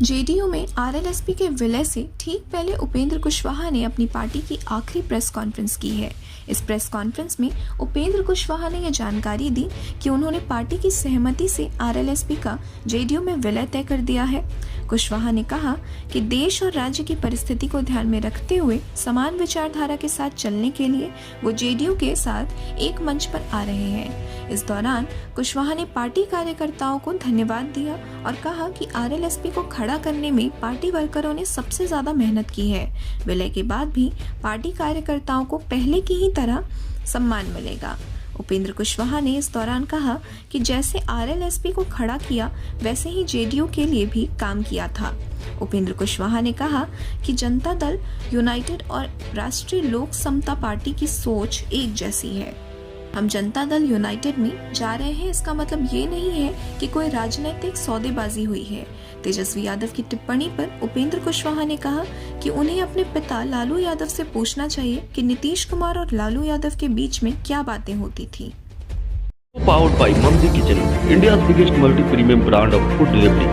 JDU में RLSP के विलय से ठीक पहले उपेंद्र कुशवाहा ने अपनी पार्टी की आखिरी प्रेस कॉन्फ्रेंस की है। इस प्रेस कॉन्फ्रेंस में उपेंद्र कुशवाहा ने यह जानकारी दी कि उन्होंने पार्टी की सहमति से आरएलएसपी का जेडीयू में विलय तय कर दिया है। कुशवाहा ने कहा कि देश और राज्य की परिस्थिति को ध्यान में रखते हुए समान विचारधारा के साथ चलने के लिए वो जेडीयू के साथ एक मंच पर आ रहे हैं। इस दौरान कुशवाहा ने पार्टी कार्यकर्ताओं को धन्यवाद दिया और कहा कि आरएलएसपी को खड़ा करने में पार्टी वर्करों ने सबसे ज्यादा मेहनत की है। विलय के बाद भी पार्टी कार्यकर्ताओं को पहले की ही तरह सम्मान मिलेगा। उपेंद्र कुशवाहा ने इस दौरान कहा कि जैसे आरएलएसपी को खड़ा किया वैसे ही जेडीयू के लिए भी काम किया था। उपेंद्र कुशवाहा ने कहा कि जनता दल यूनाइटेड और राष्ट्रीय लोक समता पार्टी की सोच एक जैसी है। हम जनता दल यूनाइटेड में जा रहे हैं, इसका मतलब ये नहीं है कि कोई राजनीतिक सौदेबाजी हुई है। तेजस्वी यादव की टिप्पणी पर उपेंद्र कुशवाहा ने कहा कि उन्हें अपने पिता लालू यादव से पूछना चाहिए कि नीतीश कुमार और लालू यादव के बीच में क्या बातें होती थी। Powered by Mamzi Kitchen, India's biggest multi-premium brand of food delivery.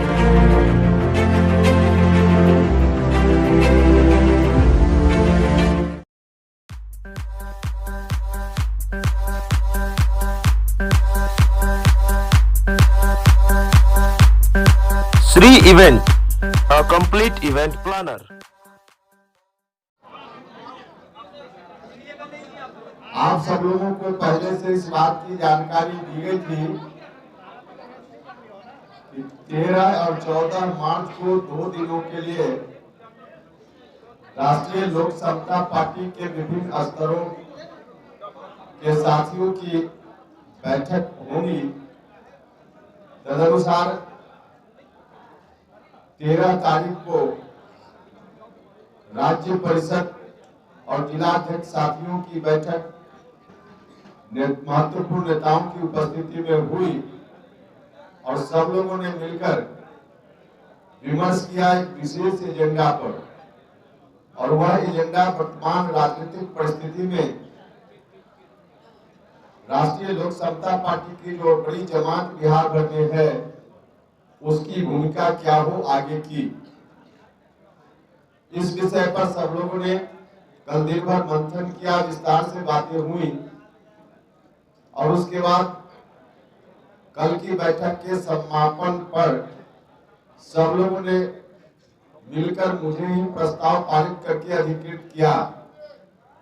Sri Event, a complete event planner. आप सब लोगों को पहले से इस बात की जानकारी दी गई थी कि 13 और 14 मार्च को 2 दिनों के लिए राष्ट्रीय लोक समता पार्टी के विभिन्न स्तरों के साथियों की बैठक होगी। तदनुसार 13 तारीख को राज्य परिषद और जिलाध्यक्ष साथियों की बैठक महत्वपूर्ण नेताओं की उपस्थिति में हुई और सब लोगों ने मिलकर विमर्श किया एक विशेष एजेंडा पर, और वह एजेंडा वर्तमान राजनीतिक परिस्थिति में राष्ट्रीय लोक समता पार्टी की जो बड़ी जमात बिहार भर में है उसकी भूमिका क्या हो आगे की। इस विषय पर सब लोगों ने कल दिन भर मंथन किया, विस्तार से बातें हुई और उसके बाद कल की बैठक के समापन पर सब लोगों ने मिलकर मुझे ही प्रस्ताव पारित करके अधिकृत किया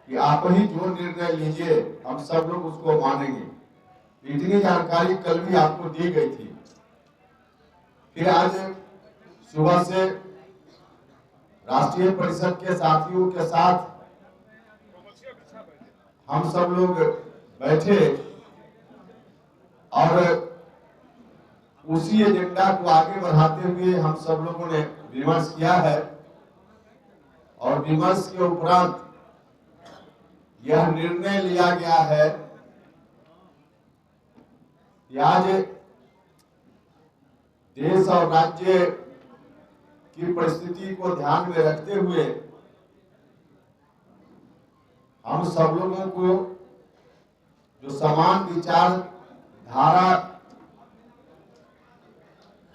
कि आप ही जो निर्णय लीजिए हम सब लोग उसको मानेंगे। इतनी जानकारी कल भी आपको दी गई थी। फिर आज सुबह से राष्ट्रीय परिषद के साथियों के साथ हम सब लोग बैठे और उसी एजेंडा को आगे बढ़ाते हुए हम सब लोगों ने विमर्श किया है और विमर्श के उपरांत यह निर्णय लिया गया है कि आज देश और राज्य की परिस्थिति को ध्यान में रखते हुए हम सब लोगों को जो समान विचारधारा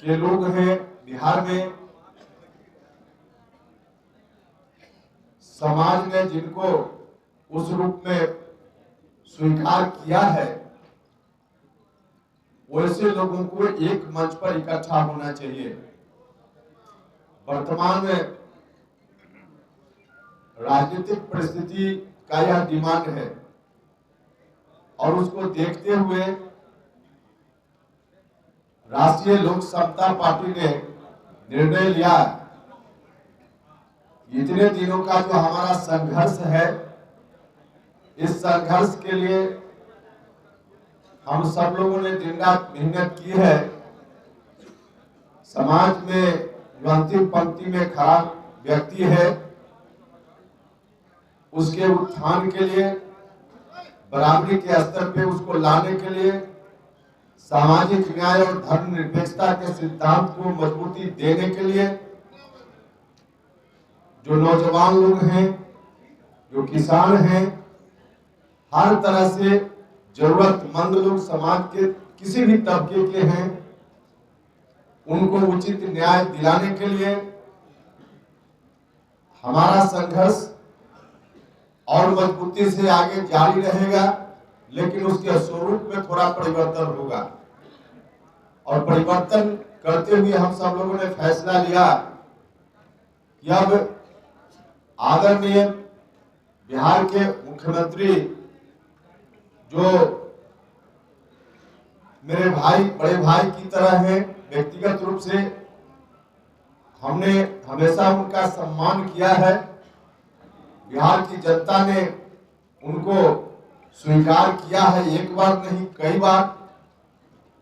के लोग हैं बिहार में, समाज ने जिनको उस रूप में स्वीकार किया है वैसे लोगों को एक मंच पर इकट्ठा होना चाहिए। वर्तमान में राजनीतिक परिस्थिति का यह डिमांड है और उसको देखते हुए राष्ट्रीय लोक समता पार्टी ने निर्णय लिया इतने दिनों का जो हमारा संघर्ष है, इस संघर्ष के लिए हम सब लोगों ने दिन रात मेहनत की है। समाज में जो अंतिम पंक्ति में खड़ा व्यक्ति है उसके उत्थान के लिए, बराबरी के स्तर पे उसको लाने के लिए, सामाजिक न्याय और धर्मनिरपेक्षता के सिद्धांत को मजबूती देने के लिए जो नौजवान लोग हैं, जो किसान हैं, हर तरह से जरूरतमंद लोग समाज के किसी भी तबके के हैं, उनको उचित न्याय दिलाने के लिए हमारा संघर्ष और मजबूती से आगे जारी रहेगा, लेकिन उसके स्वरूप में थोड़ा परिवर्तन होगा। और परिवर्तन करते हुए हम सब लोगों ने फैसला लिया कि अब आदरणीय बिहार के मुख्यमंत्री जो मेरे भाई, बड़े भाई की तरह हैं, व्यक्तिगत रूप से हमने हमेशा उनका सम्मान किया है। बिहार की जनता ने उनको स्वीकार किया है, एक बार नहीं कई बार।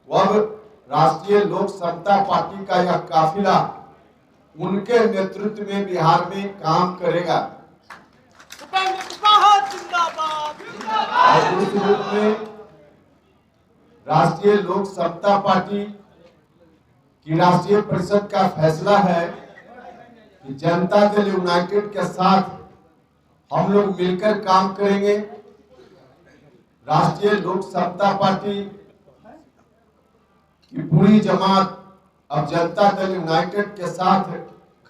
अब राष्ट्रीय लोक समता पार्टी का यह काफिला उनके नेतृत्व में बिहार में काम करेगा। और उस रूप में राष्ट्रीय लोक समता पार्टी की राष्ट्रीय परिषद का फैसला है कि जनता दल यूनाइटेड के साथ हम लोग मिलकर काम करेंगे। राष्ट्रीय लोक समता पार्टी की पूरी जमात अब जनता दल यूनाइटेड के साथ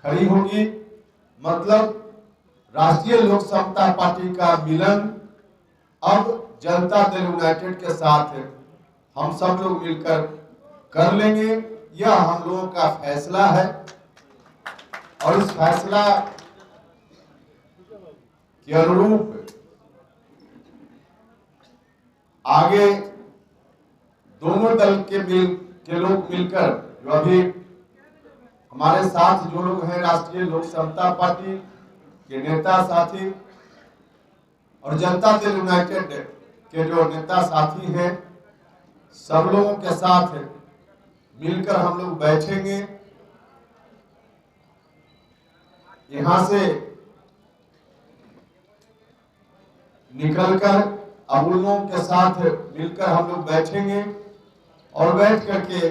खड़ी होगी। मतलब राष्ट्रीय लोक समता पार्टी का मिलन अब जनता दल यूनाइटेड के साथ हम सब लोग मिलकर कर लेंगे। यह हम लोगों का फैसला है और इस फैसला के अनुरूप आगे दोनों दल के लोग मिलकर, जो अभी हमारे साथ जो लोग हैं राष्ट्रीय लोक समता पार्टी के नेता साथी और जनता दल यूनाइटेड के जो नेता साथी हैं, सब लोगों के साथ मिलकर हम लोग बैठेंगे। यहां से निकलकर अब उन लोगों के साथ मिलकर हम लोग बैठेंगे और बैठ करके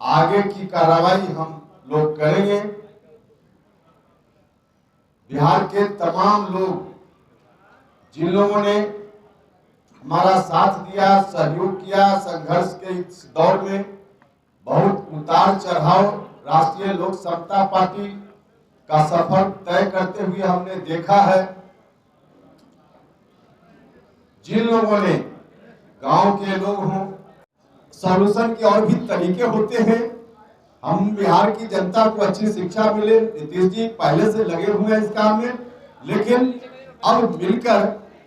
आगे की कार्रवाई हम लोग करेंगे। बिहार के तमाम लोग जिन लोगों ने हमारा साथ दिया, सहयोग किया, संघर्ष के इस दौर में बहुत उतार चढ़ाव राष्ट्रीय लोक समता पार्टी का सफर तय करते हुए हमने देखा है। जिन लोगों ने, गांव के लोग हों, सॉल्यूशन के और भी तरीके होते हैं। हम बिहार की जनता को अच्छी शिक्षा मिले, नीतीश जी पहले से लगे हुए हैं इस काम में, लेकिन अब मिलकर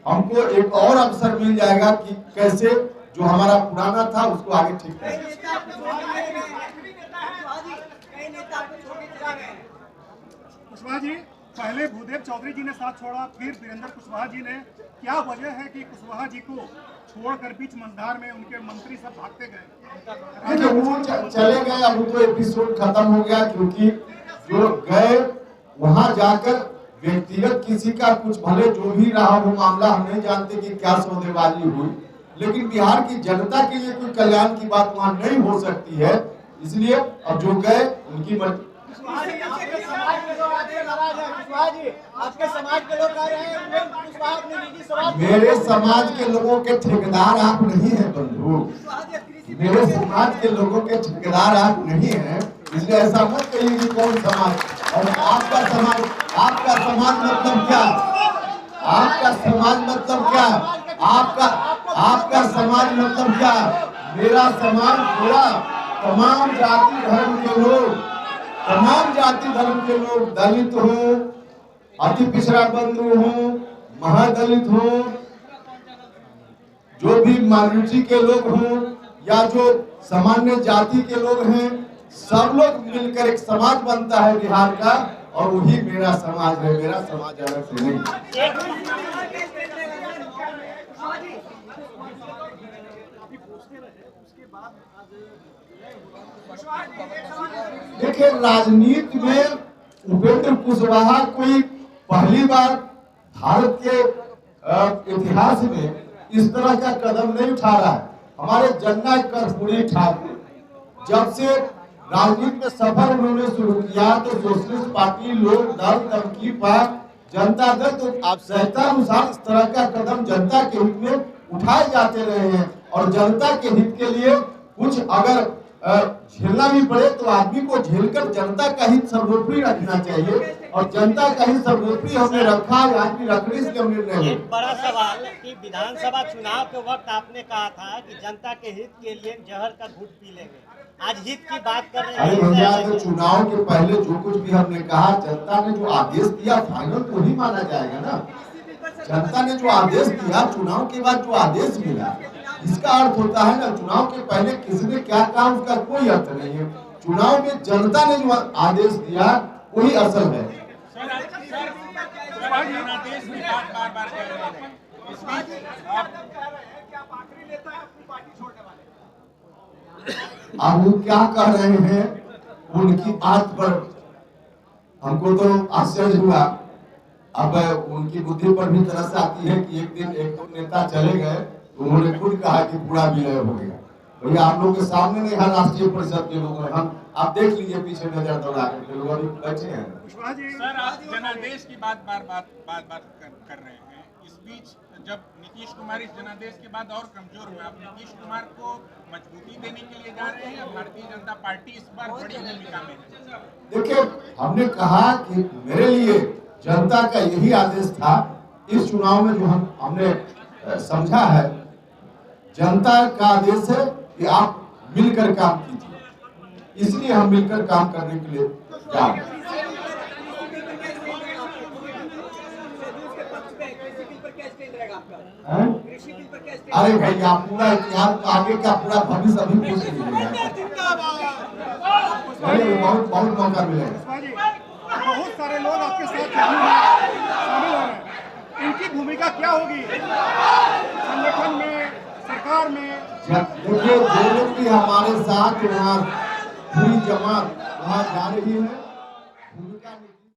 हमको एक और अवसर मिल जाएगा कि कैसे जो हमारा पुराना था उसको आगे ठीक करें। कुशवाहा जी, पहले भूदेव चौधरी जी ने साथ छोड़ा, फिर वीरेंद्र कुशवाहा जी ने। क्या वजह है कि कुशवाहा जी को छोड़कर बीच मंझधार में उनके मंत्री सब भागते गए? वो चले गए, अब तो एपिसोड खत्म हो गया, क्योंकि जो गए वहां जाकर व्यक्तिगत किसी का कुछ भले जो भी रहा वो मामला, हम नहीं जानते कि क्या सौदेबाजी हुई, लेकिन बिहार की जनता के लिए कोई कल्याण की बात वहां नहीं हो सकती है। इसलिए अब जो गए उनकी मर्जी। आपके समाज के लोग कह रहे हैं मेरे समाज के लोगों के ठेकेदार आप नहीं है बंधु, मेरे समाज के लोगों के ठेकेदार आप नहीं है, इसलिए ऐसा मत कहिए कि कौन समाज। और आपका समाज मतलब क्या? आपका समाज मतलब क्या? आपका समाज मतलब क्या? मेरा समाज पूरा तमाम जाति धर्म के लोग, दलित हो, अति पिछड़ा बंधु हो, महादलित हो, जो भी माइनॉरिटी के लोग हों या जो सामान्य जाति के लोग हैं, सब लोग मिलकर एक समाज बनता है बिहार का, और वही मेरा समाज है। मेरा समाज अलग से नहीं। देखिए, राजनीति में उपेंद्र कुशवाहा कोई पहली बार भारत के इतिहास में इस तरह का कदम नहीं उठा रहा है। हमारे जननायक कर्पूरी ठाकुर जब से राजनीति में सफर उन्होंने शुरू किया तो सोशलिस्ट पार्टी, लोक दल, तमकी पार्टी, जनता दल, तो आवश्यकता अनुसार इस तरह का कदम जनता के हित में उठाए जाते रहे हैं। और जनता के हित के लिए कुछ अगर झेलना भी पड़े तो आदमी को झेलकर जनता का हित सर्वोपरि रखना चाहिए, और जनता का हित सर्वोपरि हमने रखा है, आज भी रखने से हम निर्णय हुए। एक बड़ा सवाल कि विधानसभा चुनाव के वक्त आपने कहा था कि जनता के हित के लिए जहर का घूंट पी लेंगे, आज हित की बात कर रहे अरे भैया, हैं। तो चुनाव के पहले जो कुछ भी हमने कहा, जनता ने जो आदेश दिया फाइनल तो ही माना जाएगा ना। जनता ने जो आदेश दिया, चुनाव के बाद जो आदेश मिला, इसका अर्थ होता है ना, चुनाव के पहले किसने क्या कहा उसका कोई अर्थ नहीं है। चुनाव में जनता ने जो आदेश दिया वही असल है। अब वो क्या कह रहे हैं, उनकी बात पर हमको तो आश्चर्य हुआ। अब उनकी बुद्धि पर भी तरस आती है कि एक दिन एक दो नेता चले गए, तो उन्होंने खुद कहा कि पूरा विलय हो गया। भैया आप लोग के सामने नहीं, हर राष्ट्रीय परिषद के लोग हैं, हम आप देख लीजिए पीछे नजर दौड़ा के लोग अभी बैठे हैं। सर, आप जनादेश की बात बार कर रहे हैं। इस बीच जब नीतीश कुमार इस जनादेश के बाद और कमजोर हुए, आप नीतीश कुमार को मजबूती देने के लिए जा रहे हैं या भारतीय जनता पार्टी इस बार बड़ी भूमिका में है? देखिए, हमने कहा कि मेरे लिए जनता का यही आदेश था। इस चुनाव में जो हमने समझा है, जनता का आदेश है कि आप मिलकर काम कीजिए, इसलिए हम मिलकर काम करने के लिए जा रहे हैं। अरे भैया, पूरा इतिहास आगे का पूरा भविष्य अभी पूछ लीजिएगा, बहुत बहुत मौका मिलेगा। बहुत सारे लोग आपके साथ शामिल हो रहे हैं, इनकी भूमिका क्या होगी संगठन में, सरकार में? देखिए, जो लोग भी हमारे साथ वहाँ पूरी जमात वहाँ जा रही है, भूमिका